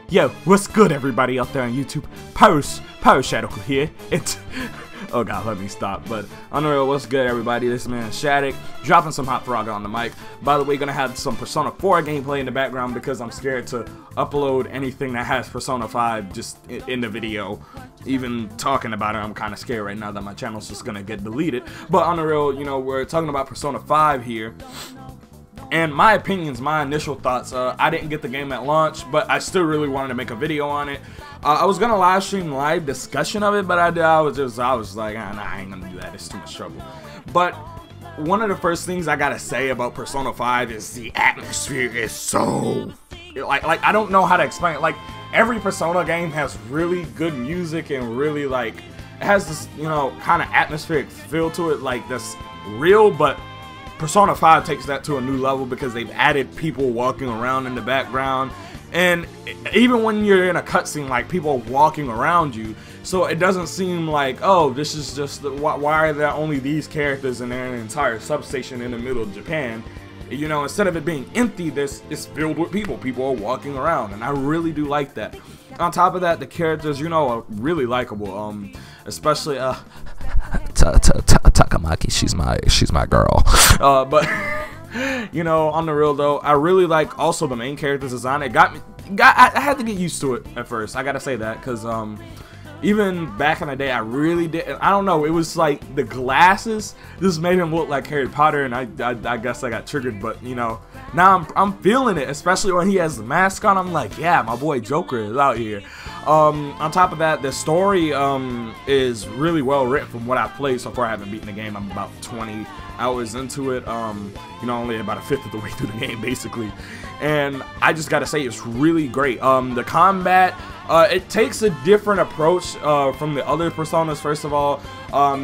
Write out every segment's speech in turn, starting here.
Yo, what's good, everybody out there on YouTube? Pyro Shadic here. Oh god, let me stop. But unreal, what's good, everybody? This man Shadic dropping some hot frog on the mic. By the way, gonna have some Persona 4 gameplay in the background because I'm scared to upload anything that has Persona 5 just in the video. Even talking about it, I'm kind of scared right now that my channel's just gonna get deleted. But unreal, you know, we're talking about Persona 5 here. And my opinions, my initial thoughts, I didn't get the game at launch, but I still really wanted to make a video on it. I was gonna live stream live discussion of it, but I was like, nah, I ain't gonna do that. It's too much trouble. But one of the first things I gotta say about Persona 5 is the atmosphere is so like I don't know how to explain it. Like, every Persona game has really good music and really like it has this, you know, kind of atmospheric feel to it, like that's real. But Persona 5 takes that to a new level because they've added people walking around in the background, and even when you're in a cutscene, like, people walking around you, so it doesn't seem like, oh, this is just why are there only these characters and they're in an entire substation in the middle of Japan. You know, instead of it being empty, it's filled with people. People are walking around, and I really do like that. On top of that, the characters, you know, are really likable. Especially Takamaki, she's my girl. But you know, on the real though, I really like also the main character's design. I had to get used to it at first. I gotta say that, because even back in the day, I really did. I don't know. It was like the glasses just made him look like Harry Potter, and I guess I got triggered. But you know, now I'm feeling it, especially when he has the mask on. I'm like, yeah, my boy Joker is out here. On top of that, the story is really well written from what I've played so far. I haven't beaten the game. I'm about 20 hours into it. You know, only about a fifth of the way through the game, basically. And I just gotta say, it's really great. The combat, it takes a different approach from the other Personas. First of all,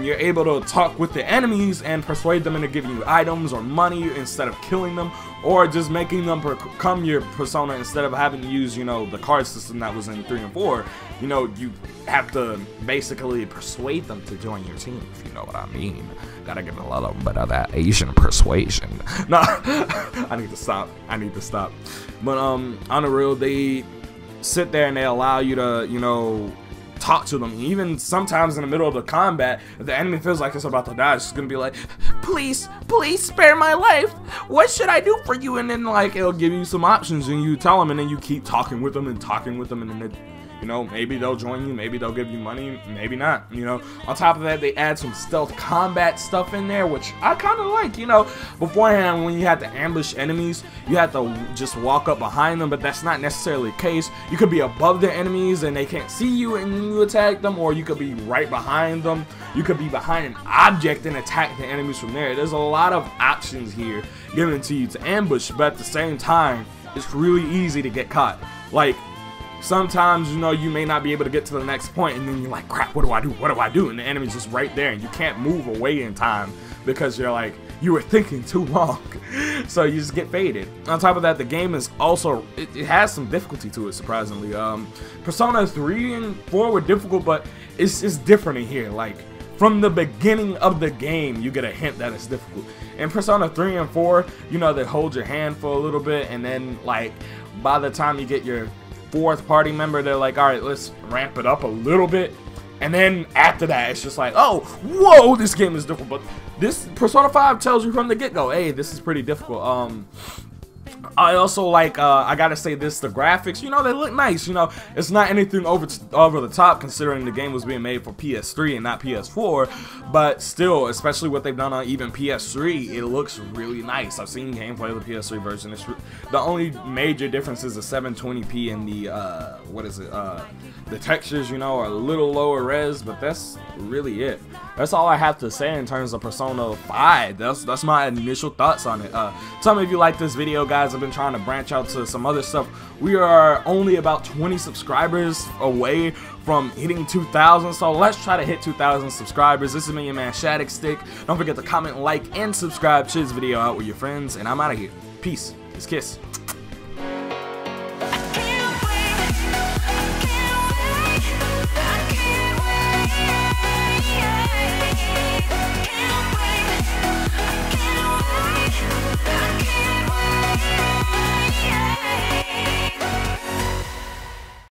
you're able to talk with the enemies and persuade them into giving you items or money instead of killing them, or just making them become your persona instead of having to use, you know, the card system that was in 3 and 4. You know, you have to basically persuade them to join your team, if you know what I mean. Gotta give a little bit of that Asian persuasion. No, I need to stop. But on the real, they sit there and they allow you to, you know, talk to them. Even sometimes in the middle of the combat, if the enemy feels like it's about to die, it's just gonna be like, please spare my life, what should I do for you? And then like it'll give you some options and you tell them, and then you keep talking with them, and then it, you know, maybe they'll join you, maybe they'll give you money, maybe not, you know. On top of that, they add some stealth combat stuff in there, which I kind of like, you know. Beforehand, when you had to ambush enemies, you had to just walk up behind them, but that's not necessarily the case. You could be above the enemies and they can't see you and you attack them, or you could be right behind them. You could be behind an object and attack the enemies from there. There's a lot of options here given to you to ambush, but at the same time, it's really easy to get caught. Like, sometimes, you know, you may not be able to get to the next point, and then you're like, crap, what do I do? And the enemy's just right there, and you can't move away in time because you're like, you were thinking too long. So you just get faded. On top of that, the game is also, it has some difficulty to it, surprisingly. Persona 3 and 4 were difficult, but it's different in here. Like, from the beginning of the game, you get a hint that it's difficult. In Persona 3 and 4, you know, they hold your hand for a little bit, and then, like, by the time you get your 4th party member, they're like, all right, let's ramp it up a little bit. And then after that, it's just like, oh, whoa, this game is difficult. But this Persona 5 tells you from the get-go, hey, this is pretty difficult. I also like, I gotta say this, the graphics, you know, they look nice, you know. It's not anything over the top considering the game was being made for PS3 and not PS4, but still, especially what they've done on even PS3, it looks really nice. I've seen gameplay of the PS3 version. The only major difference is the 720p and the, the textures, you know, are a little lower res, but that's really it. That's all I have to say in terms of Persona 5. That's my initial thoughts on it. Tell me if you like this video, guys. I've been trying to branch out to some other stuff. We are only about 20 subscribers away from hitting 2,000, so let's try to hit 2,000 subscribers. This is me, your man Shadicstick. Don't forget to comment, like, and subscribe. Share this video out with your friends, and I'm out of here. Peace. Kiss. I can't